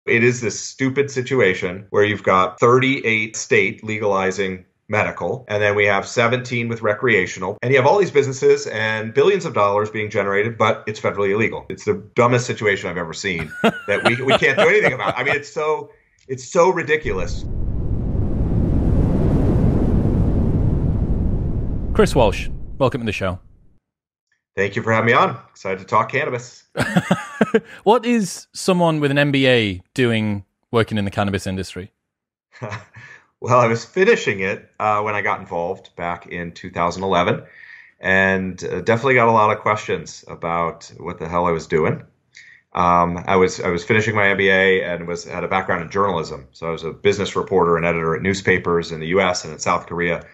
It is this stupid situation where you've got 38 state legalizing medical, and then we have 17 with recreational, and you have all these businesses and billions of dollars being generated, but it's federally illegal. It's the dumbest situation I've ever seen that we can't do anything about. I mean, it's so ridiculous. Chris Walsh, welcome to the show. Thank you for having me on. Excited to talk cannabis. What is someone with an MBA doing working in the cannabis industry? Well, I was finishing it when I got involved back in 2011, and definitely got a lot of questions about what the hell I was doing. I was finishing my MBA and had a background in journalism, so I was a business reporter and editor at newspapers in the U.S. and in South Korea.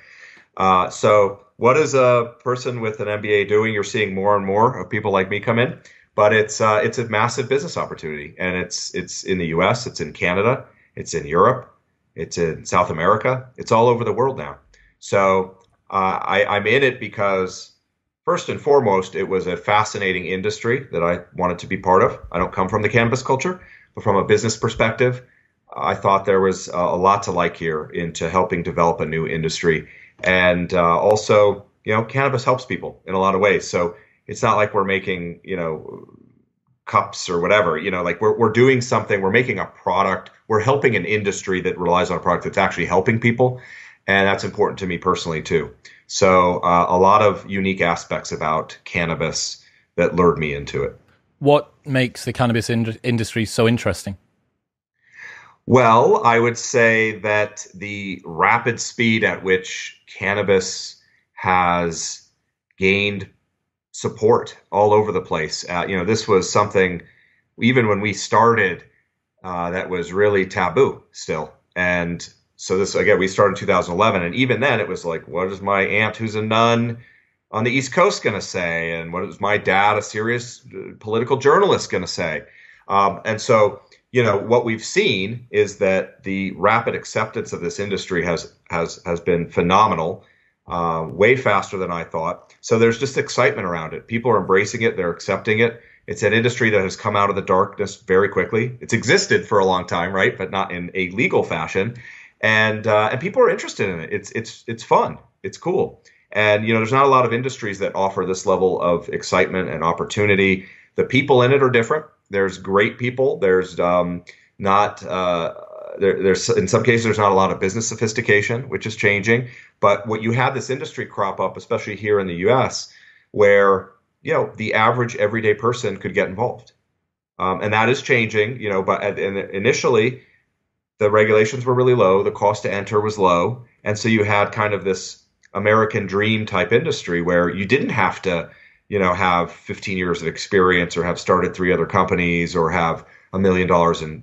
So what is a person with an MBA doing? You're seeing more and more of people like me come in, but it's a massive business opportunity, and it's in the U.S., it's in Canada, it's in Europe. It's in South America. It's all over the world now. So I'm in it because, first and foremost, it was a fascinating industry that I wanted to be part of. I don't come from the cannabis culture, but from a business perspective, I thought there was a lot to like here into helping develop a new industry. And also, cannabis helps people in a lot of ways. So it's not like we're making, cups or whatever, like we're doing something, we're making a product, we're helping an industry that relies on a product that's actually helping people. And that's important to me personally too. So a lot of unique aspects about cannabis that lured me into it. What makes the cannabis industry so interesting? Well, I would say that the rapid speed at which cannabis has gained support all over the place. This was something, even when we started, that was really taboo still. And so we started in 2011. And even then it was like, what is my aunt who's a nun on the East Coast going to say? And what is my dad, a serious political journalist, going to say? And so, what we've seen is that the rapid acceptance of this industry has been phenomenal. Way faster than I thought. So there's just excitement around it. People are embracing it. They're accepting it. It's an industry that has come out of the darkness very quickly. It's existed for a long time, right? But not in a legal fashion. And people are interested in it. It's fun. It's cool. And, there's not a lot of industries that offer this level of excitement and opportunity. The people in it are different. There's great people. There's there's in some cases, there's not a lot of business sophistication, which is changing. But what you had this industry crop up, especially here in the U.S., where, the average everyday person could get involved. And that is changing, but initially the regulations were really low. The cost to enter was low. And so you had kind of this American dream type industry where you didn't have to, have 15 years of experience or have started 3 other companies or have $1 million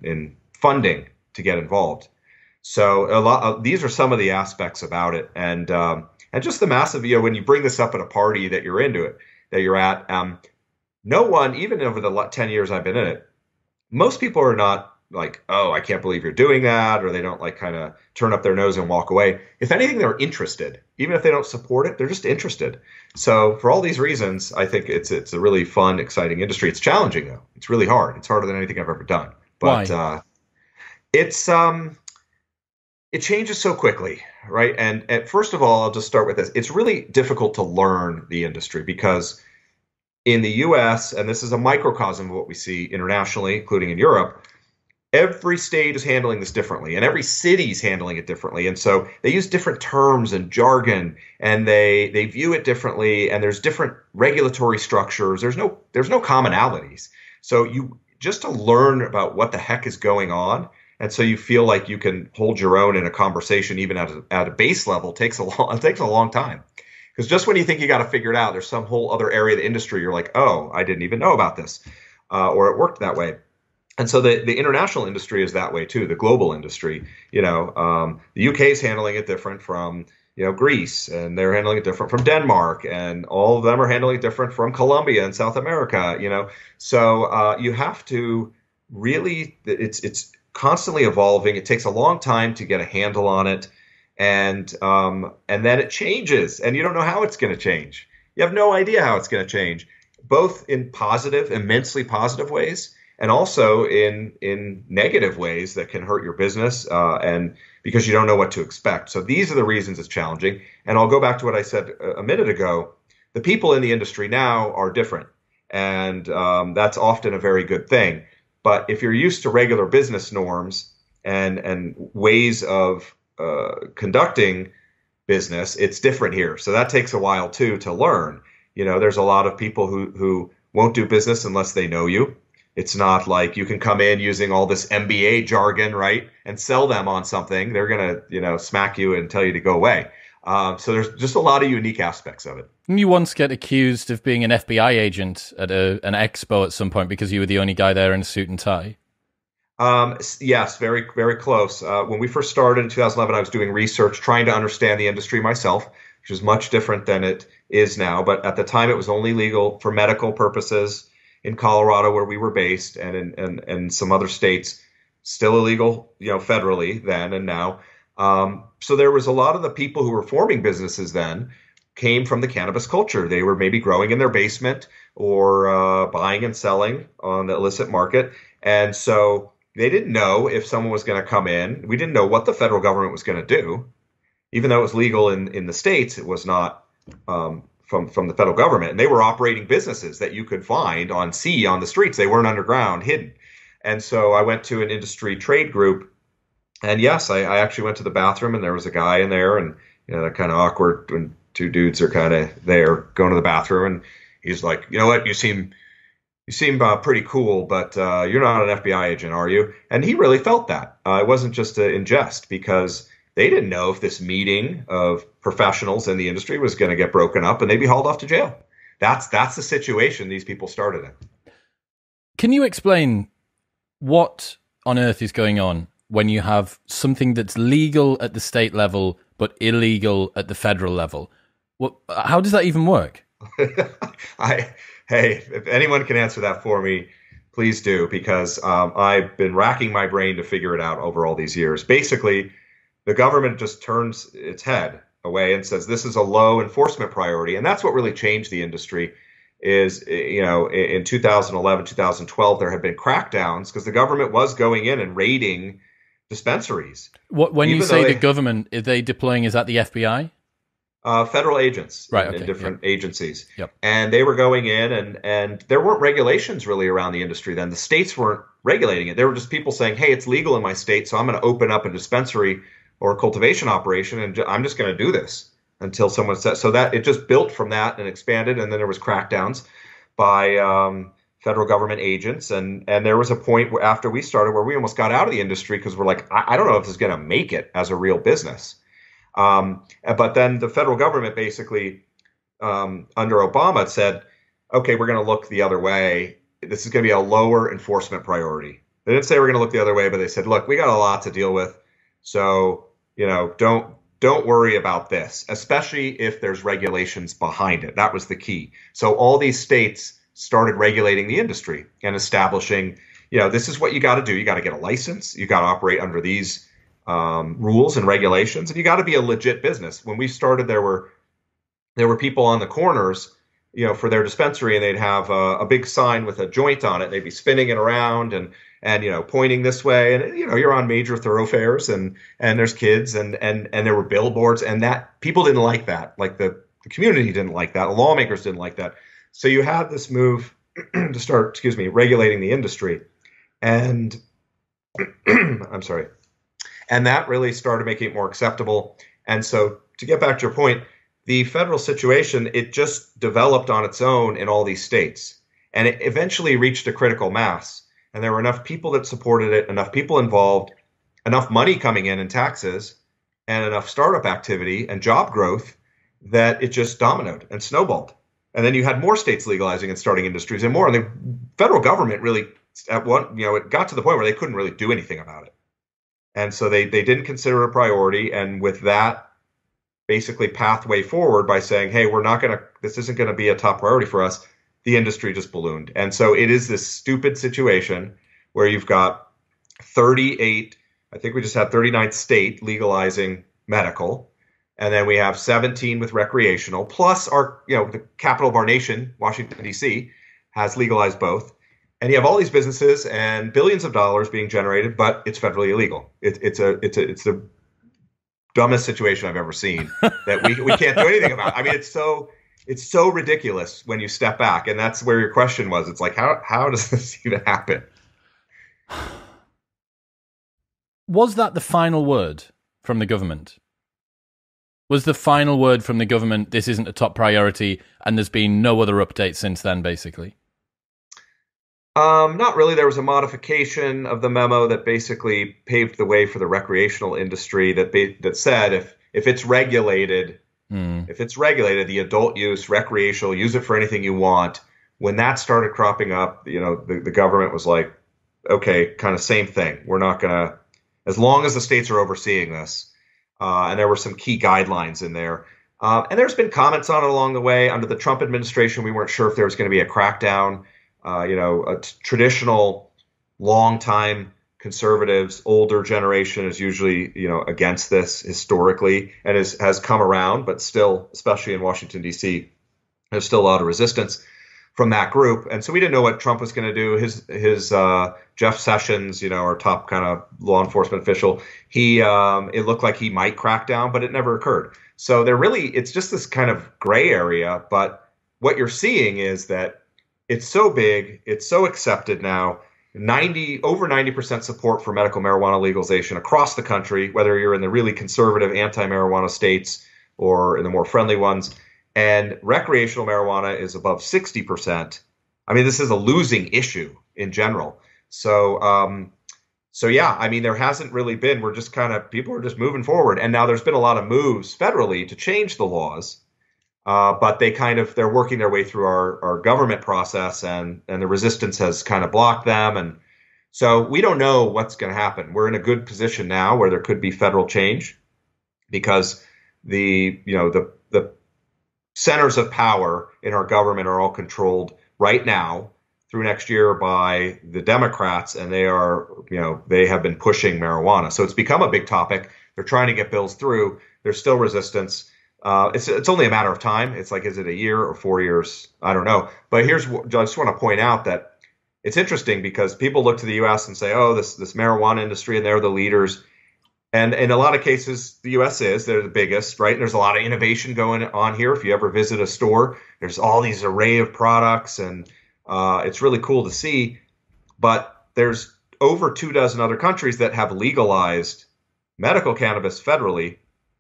in funding to get involved. So these are some of the aspects about it, and just the massive, when you bring this up at a party that you're into it, that you're at, no one, even over the 10 years I've been in it, most people are not like, oh, I can't believe you're doing that, or they don't like kind of turn up their nose and walk away. If anything, they're interested. Even if they don't support it, they're just interested. So for all these reasons, I think it's a really fun, exciting industry. It's challenging though. It's really hard. It's harder than anything I've ever done. But Why? It changes so quickly, right? And first of all, I'll just start with this. It's really difficult to learn the industry because in the US, and this is a microcosm of what we see internationally, including in Europe, every state is handling this differently and every city's handling it differently. And so they use different terms and jargon, and they view it differently, and there's different regulatory structures. There's no commonalities. So just to learn about what the heck is going on, and so you feel like you can hold your own in a conversation, even at a base level, takes a long time. Because just when you think you got to figure it out, there's some whole other area of the industry. You're like, oh, I didn't even know about this, or it worked that way. And so the international industry is that way too. The global industry, the UK is handling it different from Greece, and they're handling it different from Denmark, and all of them are handling it different from Colombia and South America. So you have to really, it's constantly evolving. It takes a long time to get a handle on it. And then it changes, and you don't know how it's going to change. You have no idea how it's going to change, both in positive, immensely positive ways, and also in negative ways that can hurt your business, and because you don't know what to expect. So these are the reasons it's challenging. And I'll go back to what I said a minute ago. The people in the industry now are different, and that's often a very good thing. But if you're used to regular business norms and ways of conducting business, it's different here. So that takes a while too to learn. There's a lot of people who won't do business unless they know you. It's not like you can come in using all this MBA jargon, right, and sell them on something. They're gonna, smack you and tell you to go away. So there's just a lot of unique aspects of it. Didn't you once get accused of being an FBI agent at an expo at some point because you were the only guy there in a suit and tie? Yes, very, very close. When we first started in 2011, I was doing research, trying to understand the industry myself, which is much different than it is now. But at the time, it was only legal for medical purposes in Colorado, where we were based, and in some other states, still illegal, federally then and now. So there was a lot of the people who were forming businesses then came from the cannabis culture. They were maybe growing in their basement or buying and selling on the illicit market. And so they didn't know if someone was going to come in. We didn't know what the federal government was going to do. Even though it was legal in the states, it was not from the federal government. And they were operating businesses that you could find on the streets. They weren't underground, hidden. And so I went to an industry trade group. And yes, I actually went to the bathroom, and there was a guy in there, and they're kind of awkward when two dudes are kind of there going to the bathroom, and he's like, "You know what? You seem pretty cool, but you're not an FBI agent, are you?" And he really felt that. It wasn't just in jest, because they didn't know if this meeting of professionals in the industry was going to get broken up and they'd be hauled off to jail. That's the situation these people started in. Can you explain what on earth is going on when you have something that's legal at the state level but illegal at the federal level? How does that even work? Hey, if anyone can answer that for me, please do, because I've been racking my brain to figure it out over all these years. Basically, the government just turns its head away and says this is a low enforcement priority. And that's what really changed the industry is, in 2011, 2012, there had been crackdowns because the government was going in and raiding dispensaries. When you say the government, are they deploying, is that the FBI? Federal agents, right, in different agencies. Yep. And they were going in, and there weren't regulations really around the industry then. The states weren't regulating it. There were just people saying, hey, it's legal in my state, so I'm going to open up a dispensary or a cultivation operation, and I'm just going to do this until someone says. So that it just built from that and expanded, and then there was crackdowns by federal government agents, and there was a point where, after we started, where we almost got out of the industry because we're like, I don't know if this is going to make it as a real business. But then the federal government basically, under Obama, said, okay, we're going to look the other way. This is going to be a lower enforcement priority. They didn't say we're going to look the other way, but they said, look, we got a lot to deal with. So, don't worry about this, especially if there's regulations behind it. That was the key. So all these states started regulating the industry and establishing, this is what you got to do. You got to get a license. You got to operate under these rules and regulations, and you got to be a legit business. When we started, there were people on the corners, for their dispensary, and they'd have a big sign with a joint on it. They'd be spinning it around and pointing this way, and you're on major thoroughfares, and there's kids, and there were billboards, and that people didn't like that. Like the community didn't like that. The lawmakers didn't like that. So you had this move to start, regulating the industry, and I'm sorry. And that really started making it more acceptable. And so to get back to your point, the federal situation, it just developed on its own in all these states. And it eventually reached a critical mass. And there were enough people that supported it, enough people involved, enough money coming in taxes, and enough startup activity and job growth that it just dominoed and snowballed. And then you had more states legalizing and starting industries and more. And the federal government really, it got to the point where they couldn't really do anything about it. And so they didn't consider it a priority. And with that basically pathway forward by saying, hey, this isn't going to be a top priority for us, the industry just ballooned. And so it is this stupid situation where you've got 38, I think we just had 39th state legalizing medical. And then we have 17 with recreational, plus the capital of our nation, Washington, D.C., has legalized both. And you have all these businesses and billions of dollars being generated, but it's federally illegal. It's the dumbest situation I've ever seen that we can't do anything about. I mean, it's so ridiculous when you step back, and that's where your question was. It's like, how does this even happen? Was that the final word from the government? Was the final word from the government, this isn't a top priority, and there's been no other update since then, basically? Not really. There was a modification of the memo that basically paved the way for the recreational industry that said if it's regulated, the adult use, recreational, use it for anything you want. When that started cropping up, the government was like, okay, kind of same thing. We're not going to, as long as the states are overseeing this. And there were some key guidelines in there. And there's been comments on it along the way. Under the Trump administration, we weren't sure if there was going to be a crackdown. Traditional, long-time conservatives, older generation is usually, against this historically and has come around, but still, especially in Washington, D.C., there's still a lot of resistance from that group. And so we didn't know what Trump was going to do. His Jeff Sessions, our top kind of law enforcement official, it looked like he might crack down, but it never occurred. So it's just this kind of gray area. But what you're seeing is that it's so big, it's so accepted now. Over 90% support for medical marijuana legalization across the country, whether you're in the really conservative anti-marijuana states or in the more friendly ones. And recreational marijuana is above 60%. I mean, this is a losing issue in general. So yeah, I mean, there hasn't really been. People are just moving forward. And now there's been a lot of moves federally to change the laws. But they're working their way through our government process, and the resistance has kind of blocked them. And so we don't know what's going to happen. We're in a good position now where there could be federal change because the centers of power in our government are all controlled right now through next year by the Democrats, and they have been pushing marijuana. So it's become a big topic. They're trying to get bills through. There's still resistance. It's only a matter of time. It's like, is it a year or 4 years? I don't know. But I just want to point out that it's interesting because people look to the U.S. and say, oh, this marijuana industry, and they're the leaders. And in a lot of cases, the U.S. they're the biggest, right? And there's a lot of innovation going on here. If you ever visit a store, there's all these array of products, and it's really cool to see. But there's over 24 other countries that have legalized medical cannabis federally,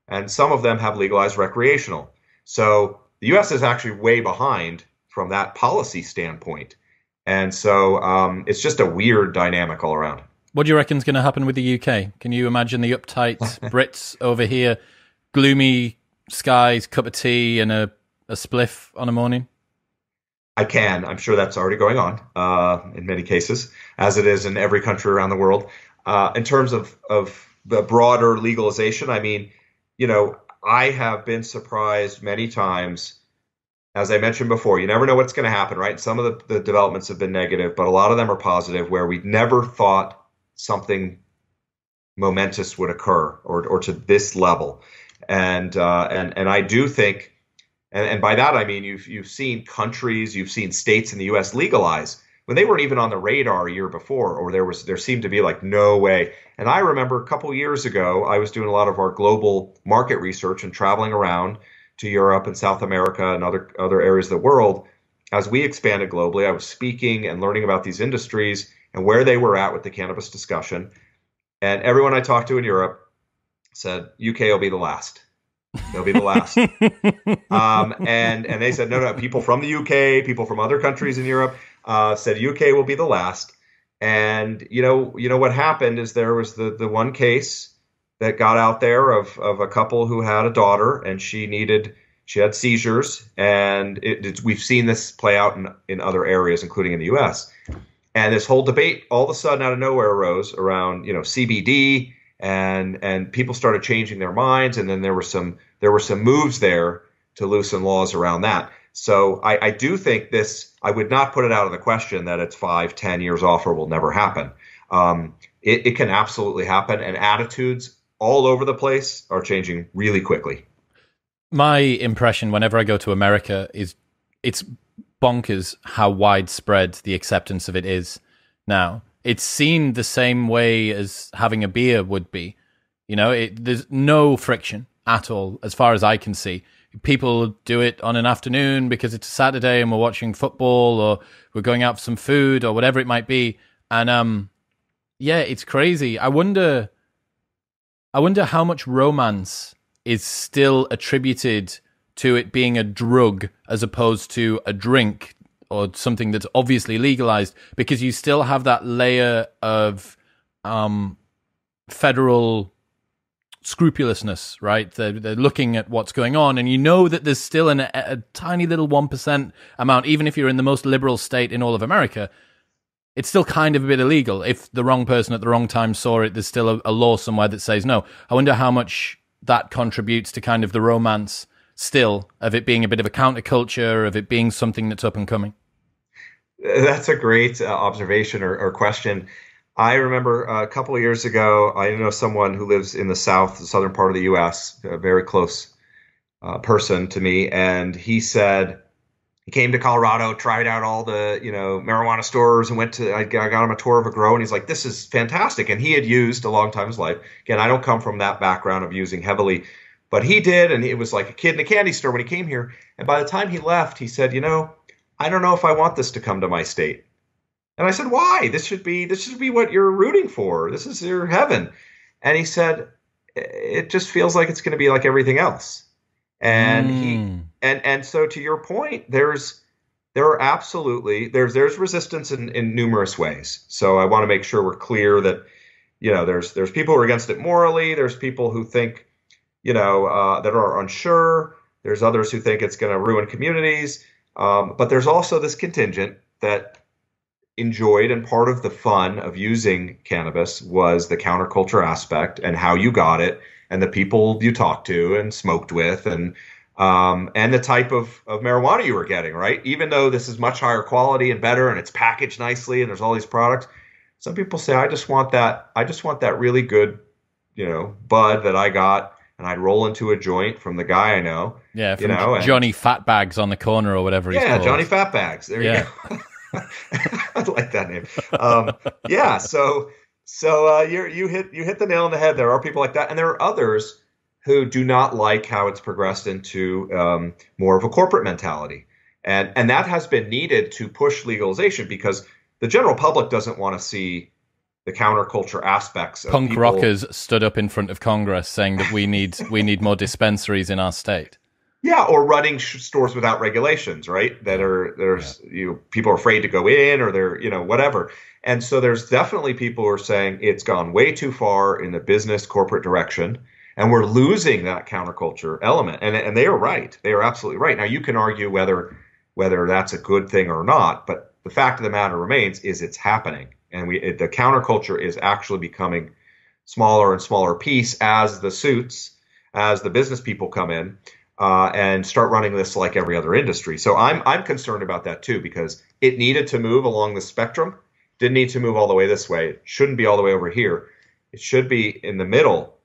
and some of them have legalized recreational. So the U.S. is actually way behind from that policy standpoint. And so it's just a weird dynamic all around. What do you reckon is going to happen with the UK? Can you imagine the uptight Brits over here, gloomy skies, cup of tea, and a spliff on a morning? I can. I'm sure that's already going on in many cases, as it is in every country around the world. In terms of the broader legalization, I mean, I have been surprised many times. As I mentioned before, you never know what's going to happen, right? Some of the developments have been negative, but a lot of them are positive, where we never thought something momentous would occur or to this level. And I do think, and by that I mean you've seen countries, you've seen states in the U.S. legalize when they weren't even on the radar a year before, or there seemed to be like no way. And I remember a couple years ago, I was doing a lot of our global market research and traveling around to Europe and South America and other areas of the world. As we expanded globally, I was speaking and learning about these industries and where they were at with the cannabis discussion. And everyone I talked to in Europe said, UK will be the last. They'll be the last. And they said, no, people from the UK, people from other countries in Europe said UK will be the last. And you know what happened is there was the one case that got out there of a couple who had a daughter, and she had seizures, and we've seen this play out in other areas, including in the U.S. And this whole debate all of a sudden out of nowhere arose around CBD, and people started changing their minds, and then there were some moves there to loosen laws around that. So I do think this. I would not put it out of the question that it's 5-10 years off or will never happen. It can absolutely happen, and attitudes all over the place are changing really quickly. My impression whenever I go to America is it's bonkers how widespread the acceptance of it is now. It's seen the same way as having a beer would be. You know, there's no friction at all, as far as I can see. People do it on an afternoon because it's a Saturday and we're watching football, or we're going out for some food, or whatever it might be. And yeah, it's crazy. I wonder how much romance is still attributed to it being a drug as opposed to a drink or something that's obviously legalized, because you still have that layer of federal scrupulousness, right? They're looking at what's going on, and you know that there's still a tiny little 1% amount, even if you're in the most liberal state in all of America, it's still kind of a bit illegal. If the wrong person at the wrong time saw it, there's still a law somewhere that says no. I wonder how much that contributes to kind of the romance still of it being a bit of a counterculture, of it being something that's up and coming. That's a great observation or question. I remember a couple of years ago, I know someone who lives in the southern part of the U.S., a very close person to me, and he said he came to Colorado, tried out all the marijuana stores, and I got him a tour of a grow, and he's like, "This is fantastic." And he had used a long time in his life. Again, I don't come from that background of using heavily, but he did, and it was like a kid in a candy store when he came here. And by the time he left, he said, I don't know if I want this to come to my state. And I said, why? This should be what you're rooting for. This is your heaven. And he said, it just feels like it's going to be like everything else. And and so to your point, there's resistance in numerous ways. So I want to make sure we're clear that, there's people who are against it morally. There's people who think, that are unsure. There's others who think it's going to ruin communities. But there's also this contingent that enjoyed, and part of the fun of using cannabis was the counterculture aspect and how you got it and the people you talked to and smoked with and the type of marijuana you were getting, right? Even though this is much higher quality and better and it's packaged nicely and there's all these products, some people say, I just want that really good, bud that I got. And I'd roll into a joint from the guy I know. Yeah, from Johnny Fatbags on the corner or whatever he's called. Yeah, Johnny Fatbags. There you go. I like that name. Yeah, so you hit the nail on the head. There are people like that, and there are others who do not like how it's progressed into more of a corporate mentality, and that has been needed to push legalization because the general public doesn't want to see the counterculture aspects of punk rockers stood up in front of Congress saying that we need more dispensaries in our state. Yeah, or running stores without regulations, right? People are afraid to go in, or they're whatever. And so there's definitely people who are saying it's gone way too far in the business corporate direction, and we're losing that counterculture element. And they are right. They are absolutely right. Now you can argue whether that's a good thing or not, but the fact of the matter remains is it's happening. And the counterculture is actually becoming smaller and smaller piece as the business people come in and start running this like every other industry. So I'm concerned about that too, because it needed to move along the spectrum. Didn't need to move all the way this way. It shouldn't be all the way over here. It should be in the middle.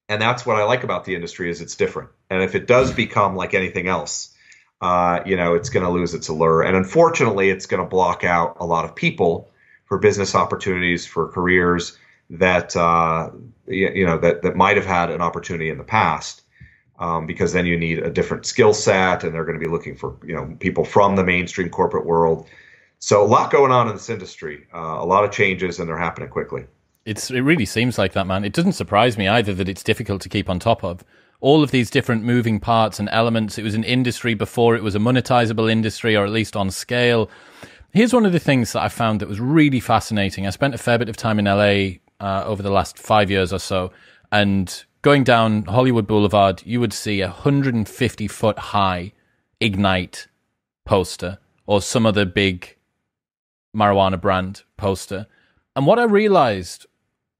And that's what I like about the industry is it's different. And if it does become like anything else, it's going to lose its allure. And unfortunately, it's going to block out a lot of people for business opportunities, for careers that that might have had an opportunity in the past, because then you need a different skill set, and they're going to be looking for people from the mainstream corporate world. So a lot going on in this industry, a lot of changes, and they're happening quickly. It really seems like that, man. It doesn't surprise me either that it's difficult to keep on top of. All of these different moving parts and elements. It was an industry before it was a monetizable industry, or at least on scale. Here's one of the things that I found that was really fascinating. I spent a fair bit of time in LA over the last 5 years or so, and going down Hollywood Boulevard, you would see 150-foot high Ignite poster or some other big marijuana brand poster. And what I realized,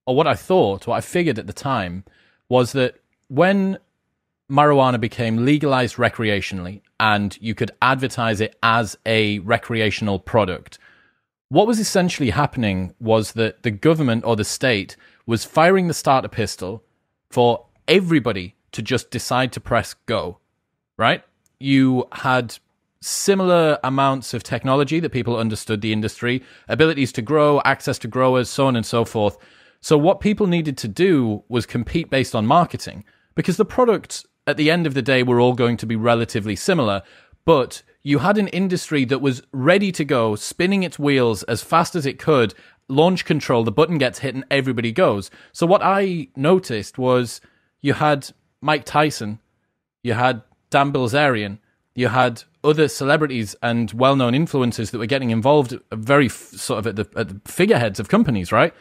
or what I figured at the time, was that when marijuana became legalized recreationally and you could advertise it as a recreational product, what was essentially happening was that the government or the state was firing the starter pistol for everybody to just decide to press go, right? You had similar amounts of technology that people understood the industry, abilities to grow, access to growers, so on and so forth. So what people needed to do was compete based on marketing, because the products at the end of the day were all going to be relatively similar, but you had an industry that was ready to go, spinning its wheels as fast as it could, launch control, the button gets hit and everybody goes. So what I noticed was you had Mike Tyson, you had Dan Bilzerian, you had other celebrities and well-known influencers that were getting involved very sort of at the figureheads of companies, right?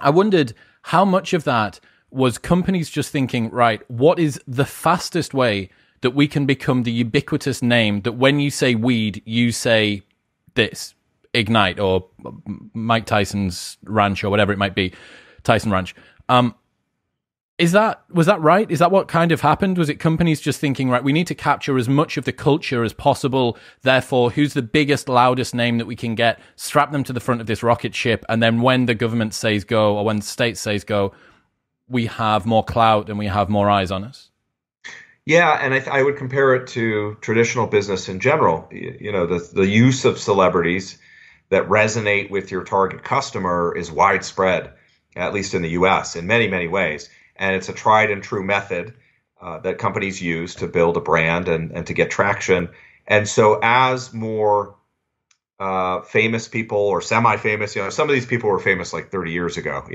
I wondered how much of that was companies just thinking, right, what is the fastest way that we can become the ubiquitous name that when you say weed, you say this, Ignite or Mike Tyson's Ranch or whatever it might be, Tyson Ranch. Was that right? Is that what kind of happened? Was it companies just thinking, right, we need to capture as much of the culture as possible, therefore, who's the biggest, loudest name that we can get, strap them to the front of this rocket ship, and then when the government says go, or when the state says go, we have more clout and we have more eyes on us? Yeah, and I would compare it to traditional business in general. The use of celebrities that resonate with your target customer is widespread, at least in the US, in many, many ways. And it's a tried and true method that companies use to build a brand and to get traction. And so as more famous people or semi-famous, some of these people were famous like 30 years ago,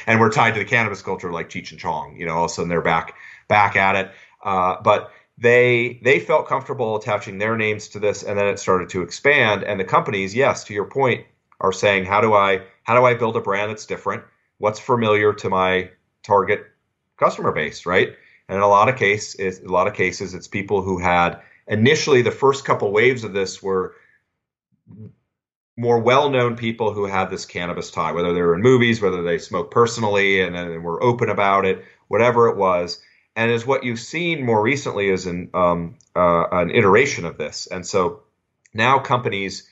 and were tied to the cannabis culture like Cheech and Chong, all of a sudden they're back at it. But they felt comfortable attaching their names to this, and then it started to expand. And the companies, yes, to your point, are saying, how do I build a brand that's different? What's familiar to my target customer base, right? And in a lot of cases, it's people who had initially the first couple waves of this were more well-known people who had this cannabis tie, whether they were in movies, whether they smoked personally and were open about it, whatever it was. And as what you've seen more recently is an iteration of this. And so now companies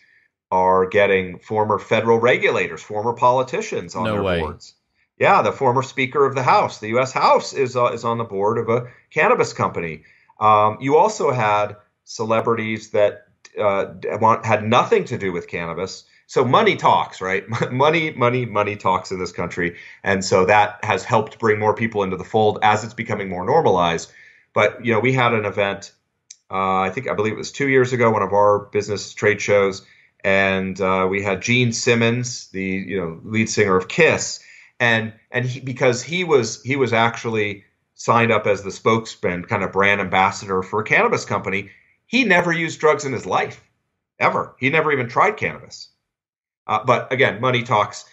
are getting former federal regulators, former politicians on their boards. Yeah, the former Speaker of the House, the U.S. House, is on the board of a cannabis company. You also had celebrities that had nothing to do with cannabis. So money talks, right? Money talks in this country. And so that has helped bring more people into the fold as it's becoming more normalized. But, we had an event, I believe it was 2 years ago, one of our business trade shows. And we had Gene Simmons, the lead singer of Kiss. And because he was actually signed up as the spokesman, kind of brand ambassador for a cannabis company, he never used drugs in his life, ever. He never even tried cannabis. But again, money talks.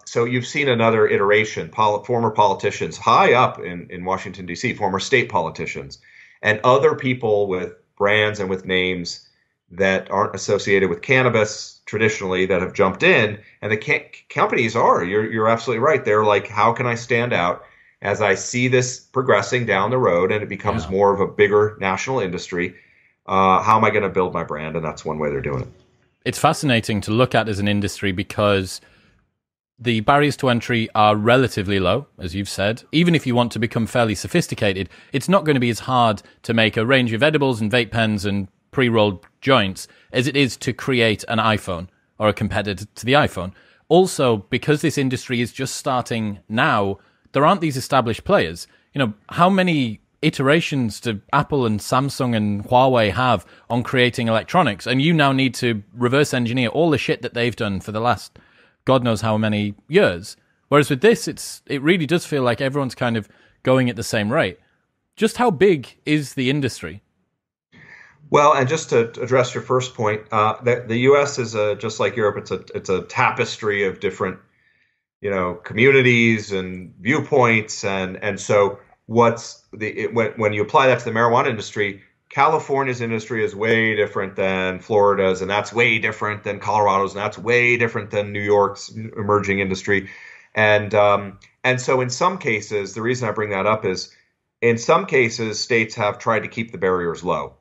So you've seen another iteration, former politicians high up in Washington, D.C., former state politicians, and other people with brands and with names that aren't associated with cannabis traditionally that have jumped in. And the companies you're absolutely right. They're like, how can I stand out as I see this progressing down the road and it becomes more of a bigger national industry? How am I going to build my brand? And that's one way they're doing it. It's fascinating to look at as an industry because the barriers to entry are relatively low, as you've said. Even if you want to become fairly sophisticated, it's not going to be as hard to make a range of edibles and vape pens and pre-rolled joints as it is to create an iPhone or a competitor to the iPhone. Also, because this industry is just starting now, there aren't these established players. How many iterations do Apple and Samsung and Huawei have on creating electronics? And you now need to reverse engineer all the shit that they've done for the last God knows how many years. Whereas with this, it really does feel like everyone's kind of going at the same rate. Just how big is the industry? Well, and just to address your first point, the U.S. is just like Europe. It's a tapestry of different, communities and viewpoints, and so when you apply that to the marijuana industry, California's industry is way different than Florida's, and that's way different than Colorado's, and that's way different than New York's emerging industry, and so in some cases, the reason I bring that up is, in some cases, states have tried to keep the barriers low.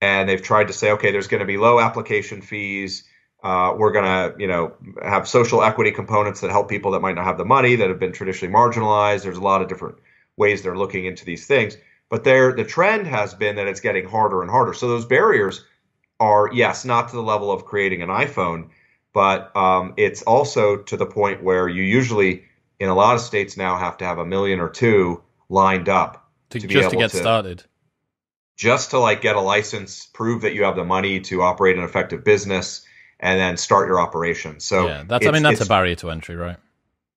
And they've tried to say, okay, there's going to be low application fees. We're going to, have social equity components that help people that might not have the money, that have been traditionally marginalized. There's a lot of different ways they're looking into these things. But the trend has been that it's getting harder and harder. So those barriers are, yes, not to the level of creating an iPhone, but it's also to the point where you usually, in a lot of states now, have to have 1 million or 2 lined up to be just able to get started. Just to like get a license, prove that you have the money to operate an effective business, and then start your operation. So yeah, that's a barrier to entry, right?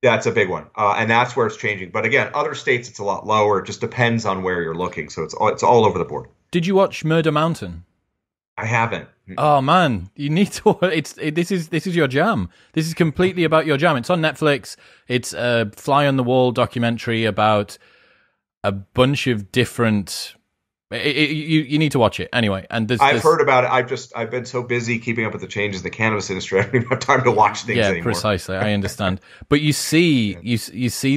That's a big one, and that's where it's changing. But again, other states it's a lot lower. It just depends on where you're looking. So it's all over the board. Did you watch Murder Mountain? I haven't. Oh man, you need to. This is your jam. This is completely about your jam. It's on Netflix. It's a fly on the wall documentary about a bunch of different. You need to watch it anyway. And I've heard about it. I've been so busy keeping up with the changes in the cannabis industry. I don't even have time to watch things anymore. Yeah, precisely. I understand. But you see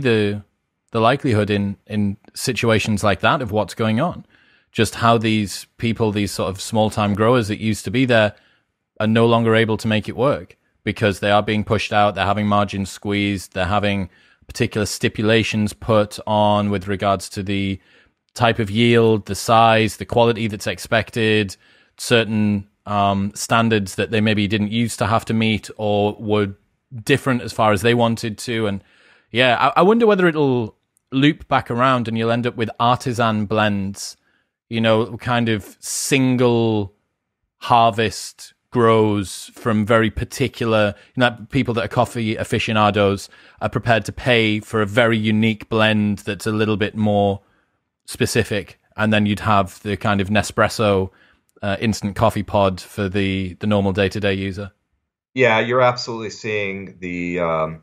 the likelihood in situations like that of what's going on. Just how these people, these sort of small-time growers that used to be there, are no longer able to make it work because they are being pushed out. They're having margins squeezed. They're having particular stipulations put on with regards to the type of yield, the size, the quality that's expected, certain standards that they maybe didn't used to have to meet or were different as far as they wanted to. And yeah, I wonder whether it'll loop back around and you'll end up with artisan blends, kind of single harvest grows from very particular, people that are coffee aficionados are prepared to pay for a very unique blend that's a little bit more specific. And then you'd have the kind of Nespresso instant coffee pod for the normal day-to-day user. Yeah, you're absolutely seeing the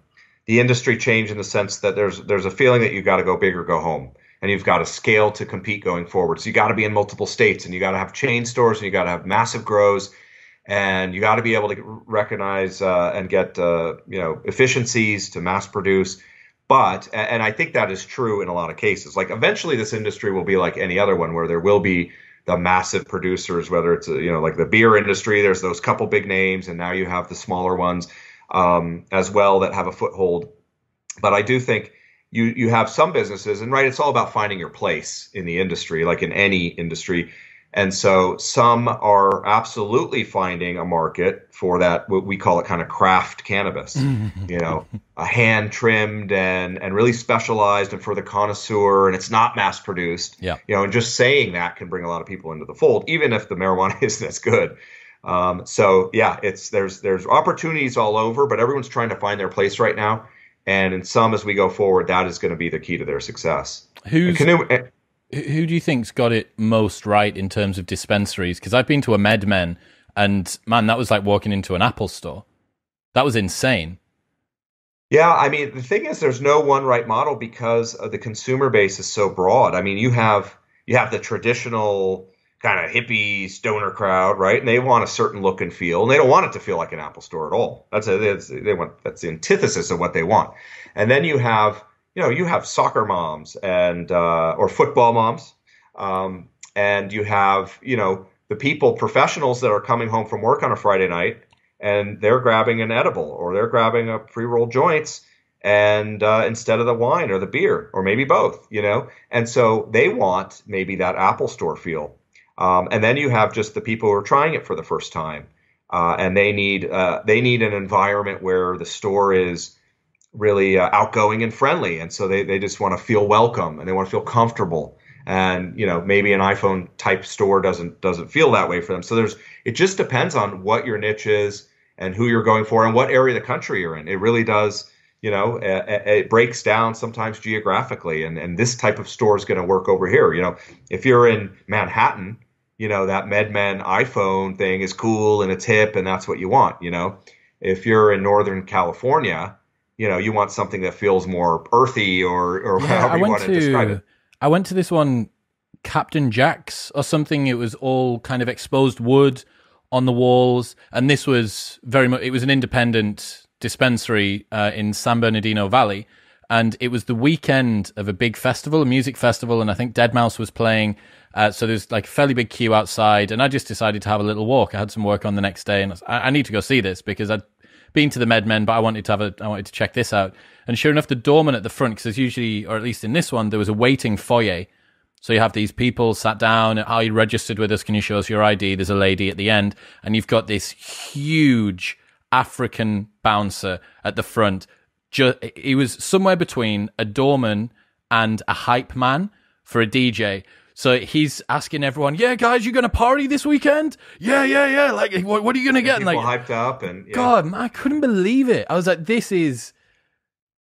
industry change in the sense that there's a feeling that you got to go big or go home. And you've got to scale to compete going forward. So you got to be in multiple states, and you got to have chain stores, and you got to have massive grows, and you got to be able to recognize and get efficiencies to mass produce. But and I think that is true in a lot of cases. Like eventually, this industry will be like any other one, where there will be the massive producers, whether it's like the beer industry. There's those couple big names, and now you have the smaller ones as well that have a foothold. But I do think. You have some businesses, and right, it's all about finding your place in the industry, like in any industry. And so some are absolutely finding a market for that, what we call it kind of craft cannabis, a hand trimmed and really specialized and for the connoisseur, and it's not mass produced. Yeah. And just saying that can bring a lot of people into the fold, even if the marijuana isn't as good. So yeah, there's opportunities all over, but everyone's trying to find their place right now. And in some, as we go forward, that is going to be the key to their success. Who do you think's got it most right in terms of dispensaries? Because I've been to a MedMen, and man, that was like walking into an Apple store. That was insane. Yeah, I mean, the thing is, there's no one right model because the consumer base is so broad. I mean, you have the traditional kind of hippie stoner crowd, right? And they want a certain look and feel, and they don't want it to feel like an Apple store at all. That's the antithesis of what they want. And then you have soccer moms and or football moms, and you have the professionals that are coming home from work on a Friday night, and they're grabbing an edible or they're grabbing a pre-rolled joints, and instead of the wine or the beer or maybe both, and so they want maybe that Apple store feel. And then you have just the people who are trying it for the first time, and they need an environment where the store is really outgoing and friendly, and so they just want to feel welcome and they want to feel comfortable. And maybe an iPhone type store doesn't feel that way for them. So it just depends on what your niche is and who you're going for and what area of the country you're in. It really does. It breaks down sometimes geographically, and this type of store is going to work over here. If you're in Manhattan, that MedMen iPhone thing is cool and it's hip and that's what you want. If you're in Northern California, you want something that feels more earthy or however you want to describe it. I went to this one, Captain Jack's or something. It was all kind of exposed wood on the walls. And this was it was an independent dispensary in San Bernardino Valley. And it was the weekend of a big festival, a music festival, and I think Deadmau5 was playing. So there's like a fairly big queue outside, and I just decided to have a little walk. I had some work on the next day, and I need to go see this because I'd been to the MedMen, but I wanted to check this out. And sure enough, the doorman at the front, because there's usually, or at least in this one, there was a waiting foyer, So you have these people sat down. Are you registered with us? Can you show us your ID? There's a lady at the end, and you've got this huge African bouncer at the front. He was somewhere between a doorman and a hype man for a DJ. So he's asking everyone, "Yeah, guys, you gonna party this weekend? Yeah. Like, what are you gonna get?" People and like, hyped up, and God, man, I couldn't believe it. I was like, this is.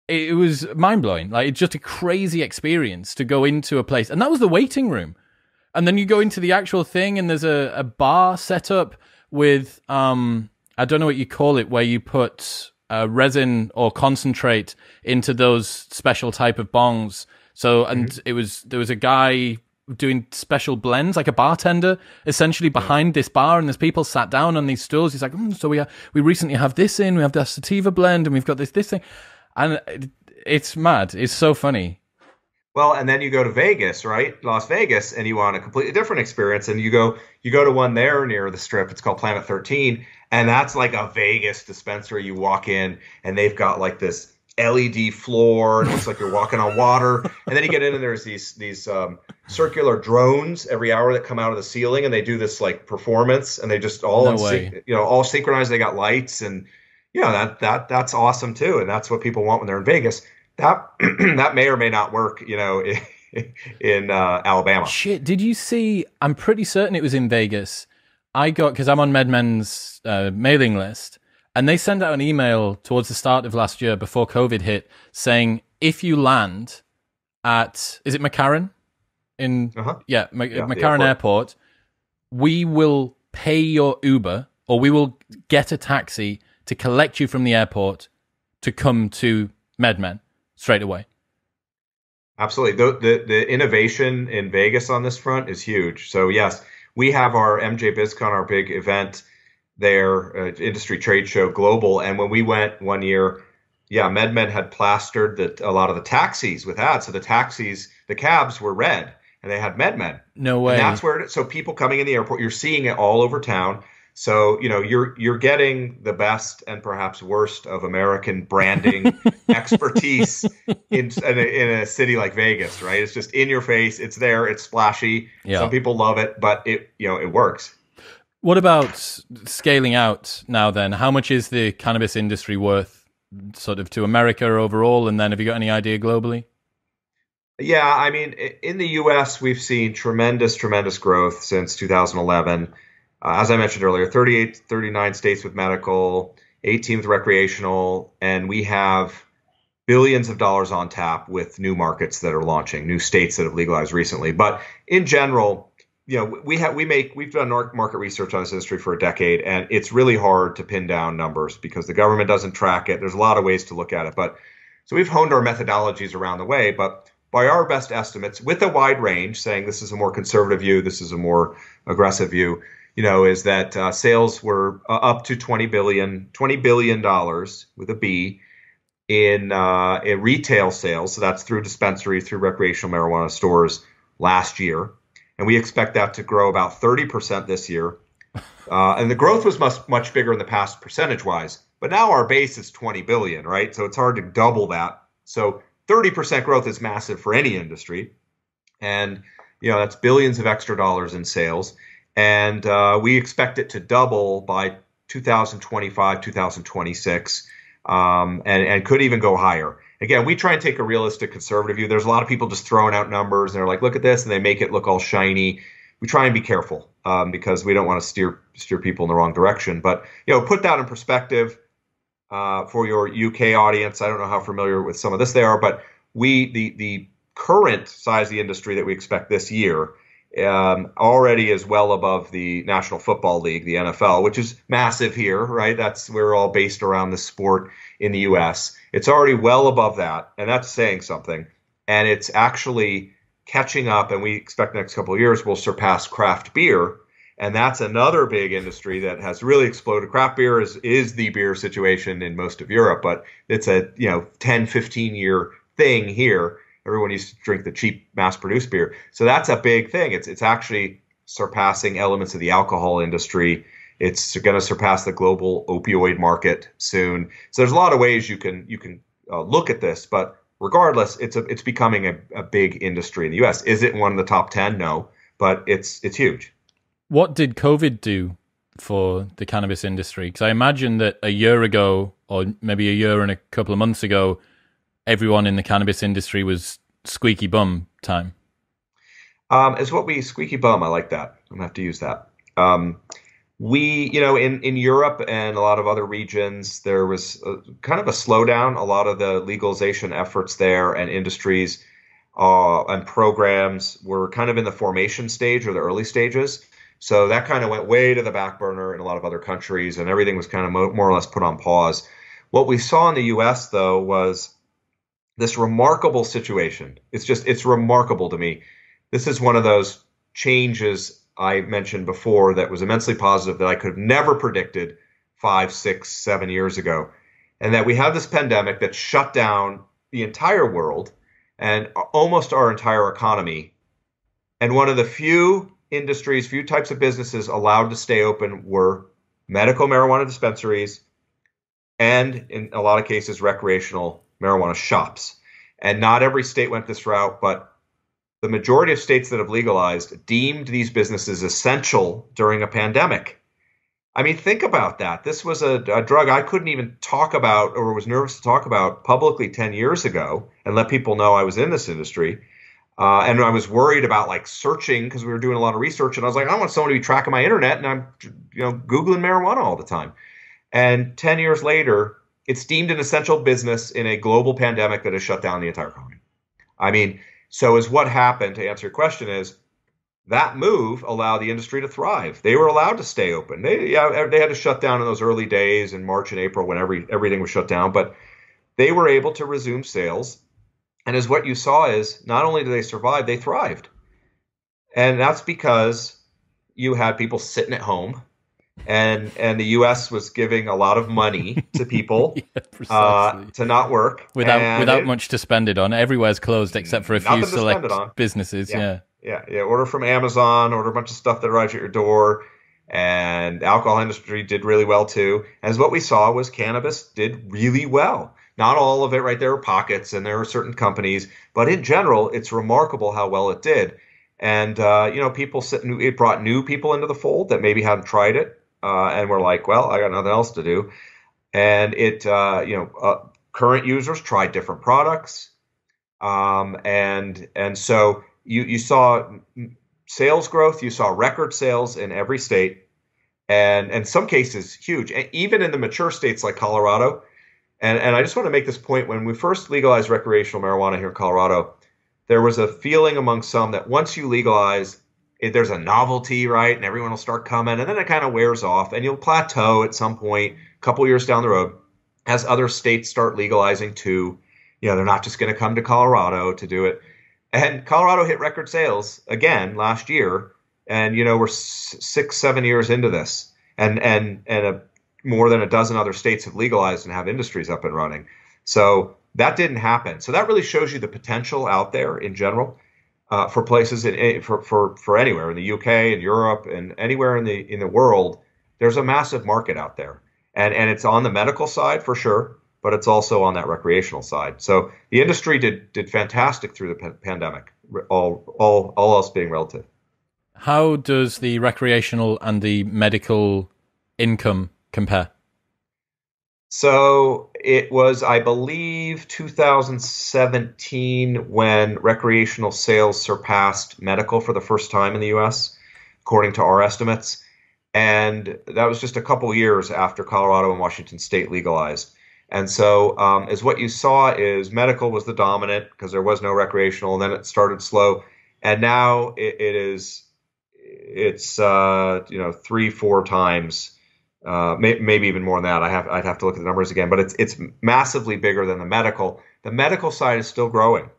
It was mind-blowing. Like, it's just a crazy experience to go into a place. And that was the waiting room. And then you go into the actual thing, and there's a bar set up with, I don't know what you call it, where you put resin or concentrate into those special type of bongs. So, and there was a guy doing special blends, like a bartender, essentially behind this bar, and there's people sat down on these stools. He's like, so we recently have this in, we have the sativa blend, and we've got this thing. And it's mad. It's so funny. Well, and then you go to Vegas, right? Las Vegas, and you want a completely different experience. And you go to one there near the Strip. It's called Planet 13, and that's like a Vegas dispensary. You walk in, and they've got like this LED floor. It looks like you're walking on water. And then you get in, and there's these circular drones every hour that come out of the ceiling, and they do this like performance, and they just all all synchronized. They got lights and. Yeah, that's awesome too, and that's what people want when they're in Vegas. That that may or may not work, in Alabama. Shit, did you see? I'm pretty certain it was in Vegas. Because I'm on MedMen's mailing list, and they sent out an email towards the start of last year before COVID hit, saying if you land at McCarran McCarran Airport, we will pay your Uber, or we will get a taxi to collect you from the airport to come to MedMen straight away. Absolutely. The innovation in Vegas on this front is huge. So yes, we have our MJ BizCon, our big event there, industry trade show, global. And when we went one year, MedMen had plastered a lot of the taxis with ads. So the cabs were red, and they had MedMen. No way. And that's where, so people coming in the airport, you're seeing it all over town. So, you're getting the best and perhaps worst of American branding expertise in a city like Vegas, right? It's just in your face. It's there. It's splashy. Yeah. Some people love it, but it works. What about scaling out now then? How much is the cannabis industry worth sort of to America overall? And then have you got any idea globally? Yeah, I mean, in the U.S., we've seen tremendous growth since 2011. As I mentioned earlier, 39 states with medical, 18 with recreational, and we have billions of dollars on tap with new markets that are launching, new states that have legalized recently. But in general, we've done market research on this industry for a decade, and it's really hard to pin down numbers because the government doesn't track it. There's a lot of ways to look at it, so we've honed our methodologies around the way. But by our best estimates, with a wide range, saying this is a more conservative view, this is a more aggressive view. Is that sales were up to $20 billion with a B in retail sales. So that's through dispensaries, through recreational marijuana stores last year. And we expect that to grow about 30% this year. And the growth was much bigger in the past percentage-wise. But now our base is $20 billion, right? So it's hard to double that. So 30% growth is massive for any industry. And, that's billions of extra dollars in sales. And we expect it to double by 2025, 2026, and could even go higher. Again, we try and take a realistic, conservative view. There's a lot of people just throwing out numbers, and they're like, look at this, and they make it look all shiny. We try and be careful because we don't want to steer people in the wrong direction. But, put that in perspective for your UK audience. I don't know how familiar with some of this they are, but the current size of the industry that we expect this year already is well above the National Football League, the NFL, which is massive here, right? We're all based around the sport in the U.S. It's already well above that, and that's saying something. And it's actually catching up, and we expect the next couple of years will surpass craft beer. And that's another big industry that has really exploded. Craft beer is the beer situation in most of Europe, but it's a 10, 15-year thing here. Everyone used to drink the cheap mass-produced beer. So that's a big thing. It's actually surpassing elements of the alcohol industry. It's going to surpass the global opioid market soon. So there's a lot of ways you can look at this, but regardless, it's becoming a big industry in the U.S. Is it one of the top 10? No, but it's huge. What did COVID do for the cannabis industry? Because I imagine that a year ago, or maybe a year and a couple of months ago, everyone in the cannabis industry was squeaky bum time. Is what we squeaky bum. I like that. I'm gonna have to use that. In Europe and a lot of other regions, there was kind of a slowdown. A lot of the legalization efforts there and industries and programs were kind of in the formation stage or the early stages. So that kind of went way to the back burner in a lot of other countries, and everything was kind of more or less put on pause. What we saw in the U.S., though, was this remarkable situation. It's remarkable to me. This is one of those changes I mentioned before that was immensely positive that I could have never predicted 5, 6, 7 years ago. And that we have this pandemic that shut down the entire world and almost our entire economy. And one of the few industries, few types of businesses allowed to stay open were medical marijuana dispensaries and, in a lot of cases, recreational marijuana shops. And not every state went this route, but the majority of states that have legalized deemed these businesses essential during a pandemic. I mean, think about that. This was a drug I couldn't even talk about or was nervous to talk about publicly 10 years ago and let people know I was in this industry. And I was worried about like searching because we were doing a lot of research. And I was like, I don't want someone to be tracking my internet. And I'm, Googling marijuana all the time. And 10 years later, it's deemed an essential business in a global pandemic that has shut down the entire economy. I mean, so is what happened, to answer your question, is that move allowed the industry to thrive. They were allowed to stay open. They had to shut down in those early days in March and April when everything was shut down, but they were able to resume sales. And as what you saw is not only did they survive, they thrived. And that's because you had people sitting at home and the U.S. was giving a lot of money to people to not work. Without much to spend it on. Everywhere's closed except for a few select businesses. Yeah. Order from Amazon, order a bunch of stuff that arrives at your door. And the alcohol industry did really well too. As what we saw was cannabis did really well. Not all of it, right? There were pockets and there were certain companies, but in general, it's remarkable how well it did. And, it brought new people into the fold that maybe hadn't tried it. And were like, well, I got nothing else to do. And current users tried different products. And so you saw sales growth, you saw record sales in every state, and in some cases huge, even in the mature states like Colorado. And I just want to make this point. When we first legalized recreational marijuana here in Colorado, there was a feeling among some that once you legalize, there's a novelty, right? And everyone will start coming, and then it kind of wears off, and you'll plateau at some point, a couple years down the road, as other states start legalizing too. They're not just going to come to Colorado to do it. And Colorado hit record sales again last year, and we're 6, 7 years into this, and more than a dozen other states have legalized and have industries up and running. So that didn't happen. So that really shows you the potential out there in general. For places for anywhere in the UK and Europe and anywhere in the world, there's a massive market out there, and it's on the medical side for sure, but it's also on that recreational side. So the industry did fantastic through the pandemic, all else being relative. How does the recreational and the medical income compare? So it was, I believe, 2017 when recreational sales surpassed medical for the first time in the U.S., according to our estimates. And that was just a couple years after Colorado and Washington State legalized. And so as what you saw is medical was the dominant because there was no recreational, and then it started slow. And now it's 3-4 times. Maybe even more than that. I'd have to look at the numbers again, but it's massively bigger than the medical. The medical side is still growing,